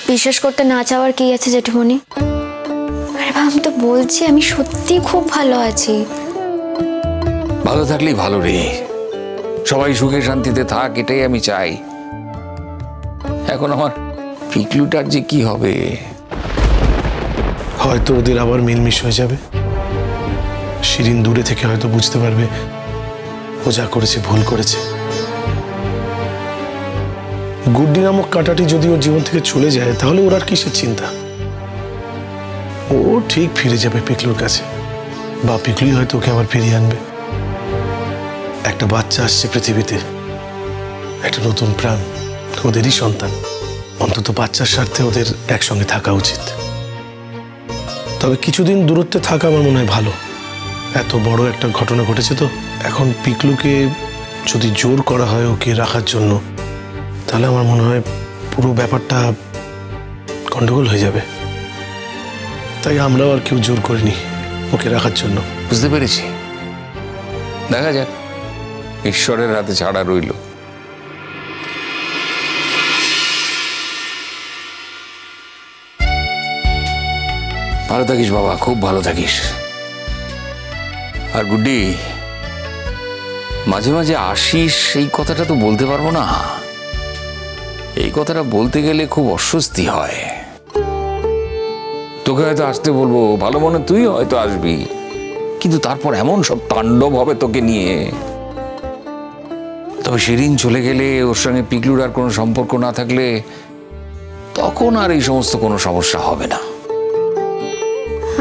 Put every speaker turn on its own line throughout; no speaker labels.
বিশ্বাস করতে না চাওয়ার কি আছে জেঠুমনি? আরে বাবা, আমি তো বলছি আমি সত্যি খুব ভালো আছি।
ভালো থাকলেই ভালো রে, সবাই সুখে শান্তিতে থাক, এটাই আমি চাই। এখন আমার পিকলুটার যে কি হবে?
হয়তো ওদের আবার মিলমিশ হয়ে যাবে। শিরিন দূরে থেকে হয়তো বুঝতে পারবে ও যা করেছে ভুল করেছে। গুড্ডি নামক কাঁটাটি যদি ওর জীবন থেকে চলে যায় তাহলে ওর আর কিসের চিন্তা? ও ঠিক ফিরে যাবে পিকলুর কাছে, বা পিকলুই হয়তো ওকে আবার ফিরিয়ে আনবে। একটা বাচ্চা আসছে পৃথিবীতে, একটা নতুন প্রাণ, ওদেরই সন্তান। অন্তত বাচ্চার স্বার্থে ওদের একসঙ্গে থাকা উচিত। তবে কিছুদিন দূরত্বে থাকা আমার মনে হয় ভালো। এত বড় একটা ঘটনা ঘটেছে তো, এখন পিকলুকে যদি জোর করা হয় ওকে রাখার জন্য, তাহলে আমার মনে হয় পুরো ব্যাপারটা গন্ডগোল হয়ে যাবে। তাই আমরাও আর কেউ জোর করিনি ওকে রাখার জন্য।
বুঝতে পেরেছি, দেখা যাক, ঈশ্বরের হাতে ছাড়া রইল। ভালো থাকিস বাবা, খুব ভালো থাকিস। আর গুড্ডি, মাঝে মাঝে আসিস, এই কথাটা তো বলতে পারবো না। এই কথাটা বলতে গেলে খুব অস্বস্তি হয়। তোকে হয়তো আসতে বলবো, ভালো মনে তুই হয়তো আসবি, কিন্তু তারপর এমন সব তাণ্ডব হবে তোকে নিয়ে। তবে শিরিন চলে গেলে, ওর সঙ্গে পিকলুর আর কোনো সম্পর্ক না থাকলে, তখন আর এই সমস্ত কোনো সমস্যা হবে না।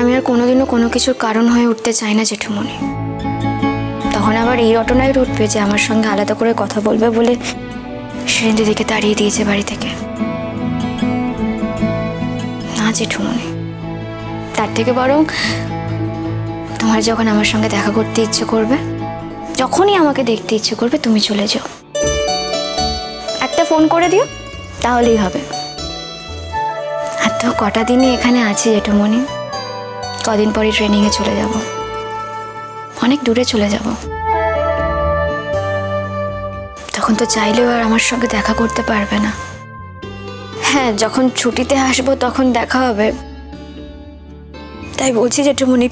আমি আর কোনোদিনও কোনো কিছুর কারণ হয়ে উঠতে চাই না জেঠুমনি। তখন আবার এই ঘটনায় উঠবে যে আমার সঙ্গে আলাদা করে কথা বলবে বলে শিরিন দিদিকে তাড়িয়ে দিয়েছে বাড়ি থেকে। না জেঠুমনি, তার থেকে বরং তোমার যখন আমার সঙ্গে দেখা করতে ইচ্ছে করবে, যখনই আমাকে দেখতে ইচ্ছে করবে, তুমি চলে যাও, একটা ফোন করে দিও, তাহলেই হবে। আর তো কটা দিনই এখানে আছি জেঠুমনি, কদিন পরই ট্রেনিংয়ে চলে যাব, অনেক দূরে চলে যাব। তখন তো চাইলেও আর আমার সঙ্গে দেখা করতে পারবে না। হ্যাঁ, যখন ছুটিতে আসবো তখন দেখা হবে। তাই বলছি জেঠুমনি,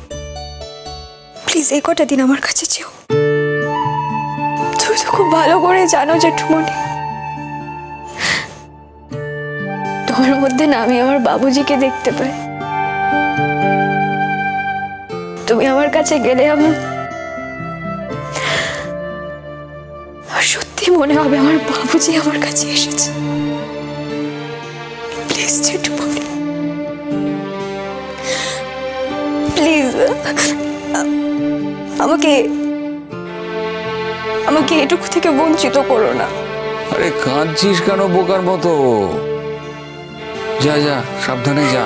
প্লিজ এই কটা দিন আমার কাছে যেও। তুমি তো খুব ভালো করে জানো জেঠুমনি, তোমার মধ্যে না আমি আমার বাবুজিকে দেখতে পাই। তুমি আমার কাছে গেলে আমার সত্যি মনে হবে আমার বাবুজি আমার কাছে এসেছে। প্লিজ জেঠুমনি, প্লিজ আমাকে এটুকু থেকে বঞ্চিত করো না।
আরে কাঁদছিস কেন বোকার মতো? যা যা, সাবধানে যা।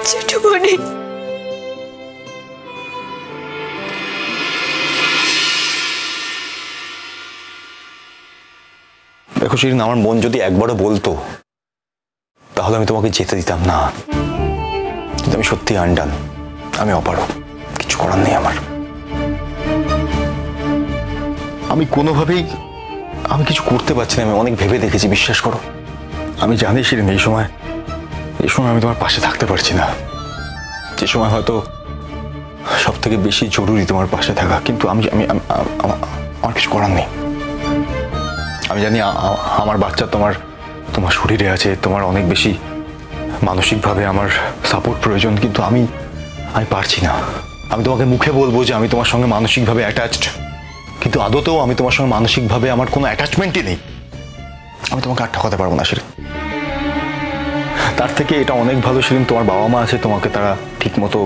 জেঠুমনি,
দেখো শিরিন, আমার মন যদি একবারও বলতো তাহলে আমি তোমাকে যেতে দিতাম না, কিন্তু আমি সত্যি আনডান, আমি অপারগ, কিছু করার নেই আমার। আমি কোনোভাবেই আমি কিছু করতে পারছি না। আমি অনেক ভেবে দেখেছি, বিশ্বাস করো। আমি জানি শিরিন, এই সময় আমি তোমার পাশে থাকতে পারছি না, যে সময় হয়তো সব থেকে বেশি জরুরি তোমার পাশে থাকা, কিন্তু আমার কিছু করার নেই। আমি জানি আমার বাচ্চা তোমার শরীরে আছে, তোমার অনেক বেশি মানসিকভাবে আমার সাপোর্ট প্রয়োজন, কিন্তু আমি পারছি না। আমি তোমাকে মুখে বলবো যে আমি তোমার সঙ্গে মানসিকভাবে অ্যাটাচড, কিন্তু আদতেও আমি তোমার সঙ্গে মানসিকভাবে আমার কোনো অ্যাটাচমেন্টই নেই। আমি তোমাকে আর ঠকাতে পারবো না শিরিন। তার থেকে এটা অনেক ভালো শিরিন, তোমার বাবা মা আছে, তোমাকে তারা ঠিক মতো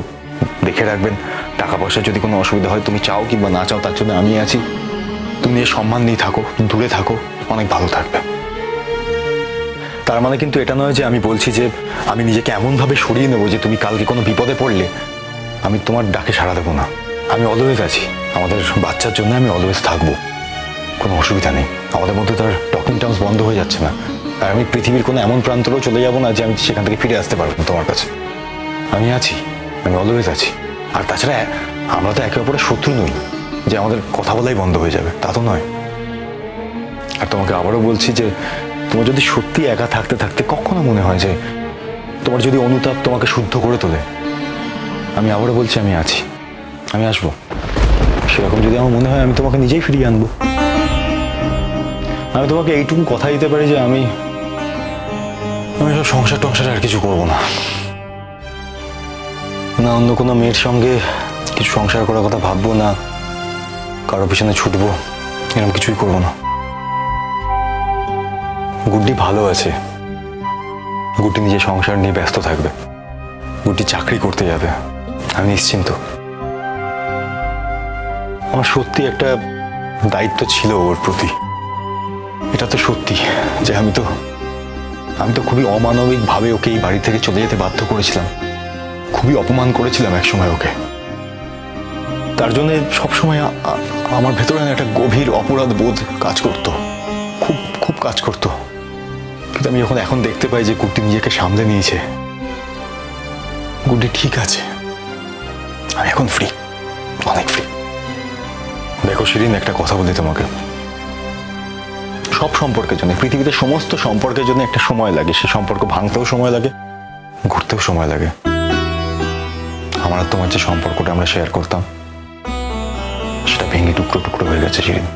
দেখে রাখবেন। টাকা পয়সা যদি কোনো অসুবিধা হয়, তুমি চাও কিংবা না চাও, তার জন্য আমি আছি। তুমি নিজের সম্মান নিয়ে থাকো, দূরে থাকো, অনেক ভালো থাকবে। তার মানে কিন্তু এটা নয় যে আমি বলছি যে আমি নিজেকে এমনভাবে সরিয়ে নেবো যে তুমি কালকে কোনো বিপদে পড়লে আমি তোমার ডাকে সাড়া দেবো না। আমি অলওয়েজ আছি, আমাদের বাচ্চার জন্য আমি অলওয়েজ থাকবো, কোনো অসুবিধা নেই। আমাদের মধ্যে তার টকিং টার্মস বন্ধ হয়ে যাচ্ছে না। আর আমি পৃথিবীর কোনো এমন প্রান্তরেও চলে যাবো না যে আমি সেখান থেকে ফিরে আসতে পারবো না তোমার কাছে। আমি আছি, আমি অলওয়েজ আছি। আর তাছাড়া আমরা তো একে অপরের শত্রু নই যে আমাদের কথা বলাই বন্ধ হয়ে যাবে, তা তো নয়। আর তোমাকে আবারও বলছি যে তোমার যদি সত্যি একা থাকতে থাকতে কখনো মনে হয় যে তোমার যদি অনুতাপ তোমাকে শুদ্ধ করে তোলে, আমি আবারও বলছি আমি আছি, আমি আসবো। সেরকম যদি আমার মনে হয় আমি তোমাকে নিজেই ফিরিয়ে আনবো। আমি তোমাকে এইটুকু কথা দিতে পারি যে আমি সব সংসার টংসার আর কিছু করবো না, না অন্য কোনো মেয়ের সঙ্গে কিছু সংসার করার কথা ভাববো না, কারো পিছনে ছুটবো, এরকম কিছুই করবো না। গুড্ডি ভালো আছে, গুড্ডি নিজের সংসার নিয়ে ব্যস্ত থাকবে, গুড্ডি চাকরি করতে যাবে, আমি নিশ্চিন্ত। আমার সত্যি একটা দায়িত্ব ছিল ওর প্রতি, এটা তো সত্যি যে আমি তো খুবই অমানবিক ভাবে ওকে এই বাড়ি থেকে চলে যেতে বাধ্য করেছিলাম, খুবই অপমান করেছিলাম একসময় ওকে। তার জন্য সবসময় আমার ভেতরে একটা গভীর অপরাধ বোধ কাজ করতো, খুব খুব কাজ করতো। কিন্তু আমি এখন দেখতে পাই যে গুড্ডি নিজেকে সামলে নিয়েছে, গুড্ডি ঠিক আছে, আমি এখন ফ্রি, অনেক ফ্রি। দেখো শিরিন, একটা কথা বলি তোমাকে, সব সম্পর্কের জন্য, পৃথিবীতে সমস্ত সম্পর্কের জন্য একটা সময় লাগে, সে সম্পর্ক ভাঙতেও সময় লাগে, ঘুরতেও সময় লাগে। আমার আর তোমার যে সম্পর্কটা আমরা শেয়ার করতাম সেটা ভেঙে টুকরো টুকরো হয়ে গেছে শিরিন।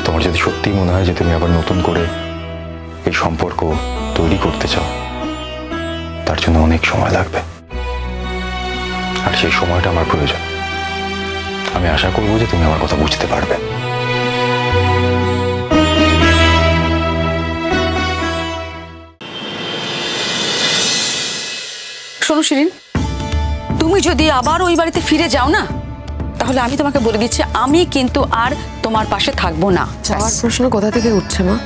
তোমার যদি সত্যিই মনে হয় যে তুমি আবার নতুন করে এই সম্পর্ক তৈরি করতে চাও, তার জন্য অনেক সময় লাগবে, আর সেই সময়টা আমার প্রয়োজন। আমি আশা করবো যে তুমি আমার কথা বুঝতে পারবে।
শোনো শিরিন, তুমি যদি আবার ওই বাড়িতে ফিরে যাও না, তাহলে আমি তোমাকে বলে দিচ্ছি আমি কিন্তু আর তোমার পাশে থাকবো না।
যাওয়ার প্রশ্ন কোথা থেকে উঠছে মা?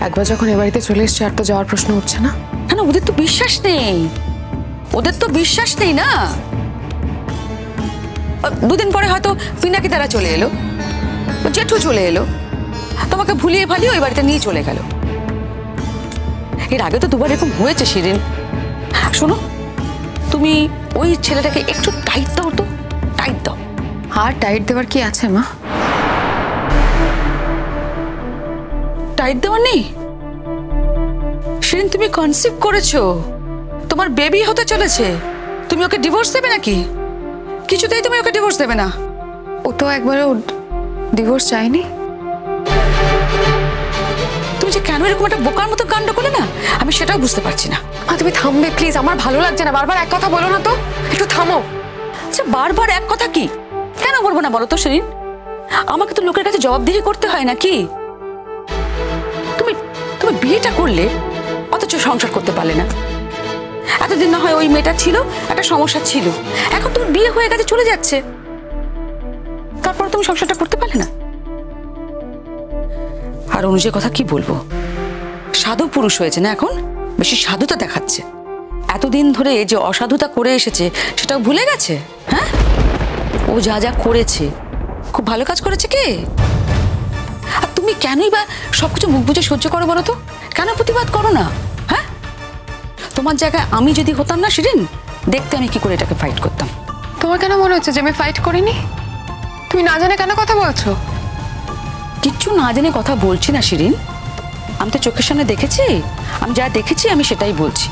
একবার যখন এ বাড়িতে চলে এসছে আর তো যাওয়ার প্রশ্ন উঠছে না।
কেন? ওদের তো বিশ্বাস নেই, ওদের তো বিশ্বাস নেই না। দুদিন পরে হয়তো পিনাকি তারা চলে এলো, জেঠু চলে এলো, তোমাকে ভুলিয়ে ভালিয়ে ওই বাড়িতে নিয়ে চলে গেল। এর আগে তো দুবার এরকম হয়েছে শিরিন। শোনো, তুমি ওই ছেলেটাকে একটু টাইট দাও তো, টাইট দাও।
আর টাইট দেওয়ার কি আছে মা?
টাইট দেওয়ার নেই শিরিন? তুমি কনসিভ করেছো, তোমার বেবি হতে চলেছে, তুমি ওকে ডিভোর্স দেবে নাকি? কিছুতেই তুমি ওকে ডিভোর্স দেবে না।
ও তো একবারও ডিভোর্স চাইনি।
তুমি যে কেন এরকম একটা বোকার মতো কাণ্ড করলে না, আমি সেটাও বুঝতে পারছি না।
মা তুমি থামবে প্লিজ, আমার ভালো লাগছে না, বারবার এক কথা বলো না তো, একটু থামো।
আচ্ছা বারবার এক কথা কি কেন বলবো না বলো তো শিরিন? আমাকে তো লোকের কাছে জবাবদিহি করতে হয় নাকি? তুমি তুমি বিয়েটা করলে অথচ সংসার করতে পারলে না। এতদিন না হয় ওই মেয়েটা ছিল, একটা সমস্যা ছিল, এখন তুমি বিয়ে হয়ে গেছে, চলে যাচ্ছে, তারপর তুমি সংসারটা করতে পারলে না। আর অনুজের কথা কি বলবো, সাধু পুরুষ হয়েছে না, এখন বেশি সাধুতা দেখাচ্ছে। এতদিন ধরে যে অসাধুতা করে এসেছে সেটাও ভুলে গেছে। হ্যাঁ, ও যা যা করেছে খুব ভালো কাজ করেছে কে? আর তুমি কেনই বা সবকিছু মুখ বুঝে সহ্য করো বলো তো? কেন প্রতিবাদ করো না? হ্যাঁ, তোমার জায়গায় আমি যদি হতাম না শিরিন, দেখতে আমি কি করে এটাকে ফাইট করতাম।
তোমার কেন মনে হচ্ছে যে আমি ফাইট করিনি? তুমি না জানে কেন কথা বলছো?
কিচ্ছু না জেনে কথা বলছি না শিরিন, আমি তো চোখের সামনে দেখেছি, আমি যা দেখেছি আমি সেটাই বলছি।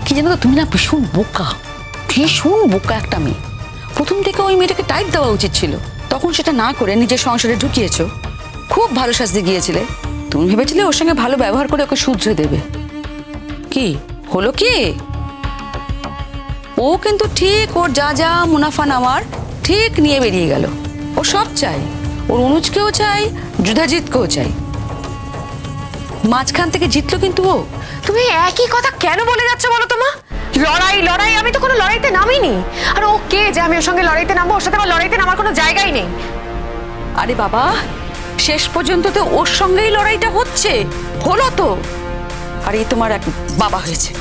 কি জানো তো, তুমি না ভীষণ বোকা, ভীষণ বোকা একটা মেয়ে। প্রথম থেকে ওই মেয়েটাকে টাইট দেওয়া উচিত ছিল, তখন সেটা না করে নিজের সংসারে ঢুকিয়েছো। খুব ভালো সাজতে গিয়েছিলে, তুমি ভেবেছিলে ওর সঙ্গে ভালো ব্যবহার করে ওকে শুধরে দেবে। কি হলো কি? ও কিন্তু ঠিক ওর যা যা মুনাফা নামার ঠিক নিয়ে বেরিয়ে গেল। ও সব চাই, ওর অনুজকেও চাই, যুধাজিৎকেও চাই। মাঝখান থেকে জিতলো কিন্তু ও।
তুমি একই কথা কেন বলে যাচ্ছ বলো তো মা? লড়াই লড়াই, আমি তো কোনো লড়াইতে নামিনি। আর ও কে যে আমি ওর সঙ্গে লড়াইতে নামবো? ওর সাথে আমার লড়াইতে নামার কোনো জায়গাই নেই।
আরে বাবা, শেষ পর্যন্ত তো ওর সঙ্গেই লড়াইটা হচ্ছে, হলো তো। আর এই তোমার এক বাবা হয়েছে।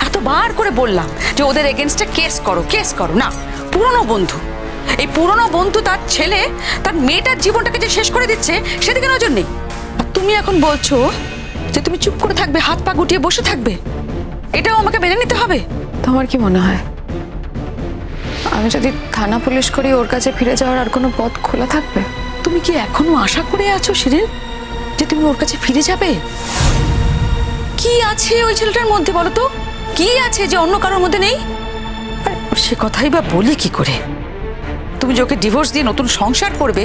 এতবার করে বললাম যে ওদের এগেনস্টে কেস করো, কেস করো না। পুরনো বন্ধু, এই পুরনো বন্ধু তার ছেলে তার মেয়েটার জীবনটাকে যে শেষ করে দিচ্ছে সেদিকে নজর নেই। আর তুমি এখন বলছো যে তুমি চুপ করে থাকবে, হাত পা গুটিয়ে বসে থাকবে, এটাও আমাকে মেনে নিতে হবে?
তোমার কি মনে হয় আমি যদি থানা পুলিশ করি ওর কাছে ফিরে যাওয়ার আর কোনো পথ খোলা থাকবে?
তুমি কি এখনো আশা করে আছো শিরিন যে তুমি ওর কাছে ফিরে যাবে? কি আছে ওই ছেলেটার মধ্যে বলো তো? কি আছে যে অন্য কারোর মধ্যে নেই? সে কথাই বা বলি কি করে? তুমি যে ওকে ডিভোর্স দিয়ে নতুন সংসার করবে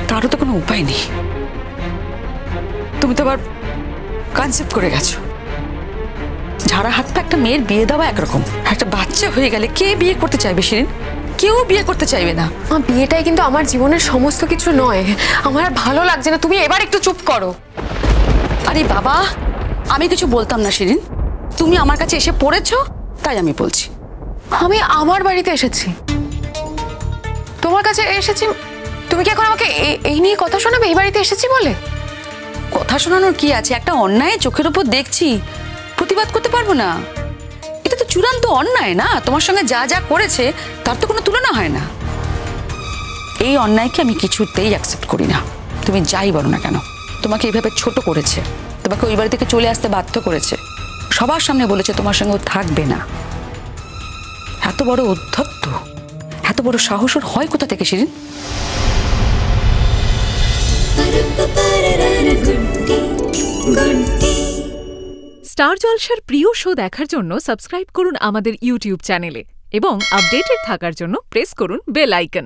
তারও তো কোনো উপায় নেই। তুমি তো আবার কনসেপ্ট করে গেছো। ঝাড়া হাত পা একটা মেয়ের বিয়ে দেওয়া একরকম, একটা বাচ্চা হয়ে গেলে কে বিয়ে করতে চাইবে শিরিন? কেউ বিয়ে করতে চাইবে না।
বিয়েটাই কিন্তু আমার জীবনের সমস্ত কিছু নয়। আমার আর ভালো লাগছে না, তুমি এবার একটু চুপ করো।
আরে বাবা, আমি কিছু বলতাম না শিরিন, তুমি আমার কাছে এসে পড়েছো তাই আমি বলছি।
আমি আমার বাড়িতে এসেছি, তোমার কাছে এসেছি, তুমি কি এখন আমাকে এই নিয়ে কথা শোনাবে? এই বাড়িতে এসেছি বলে?
কথা শোনানোর কি আছে? একটা অন্যায় চোখের উপর দেখছি, প্রতিবাদ করতে পারবো না? এটা তো চূড়ান্ত অন্যায় না? তোমার সঙ্গে যা যা করেছে তার তো কোনো তুলনা হয় না। এই অন্যায়কে আমি কিছুতেই অ্যাকসেপ্ট করি না। তুমি যাই বলো না কেন, তোমাকে এইভাবে ছোট করেছে, তোমাকে ওই বাড়ি থেকে চলে আসতে বাধ্য করেছে, সবার সামনে বলেছে তোমার সঙ্গে ও থাকবে না। এত বড় উদ্ধত্ত, এত বড় সাহস ওর হয় কোথা থেকে শিরিন?
স্টার জলসার প্রিয় শো দেখার জন্য সাবস্ক্রাইব করুন আমাদের ইউটিউব চ্যানেলে এবং আপডেটেড থাকার জন্য প্রেস করুন বেল আইকন।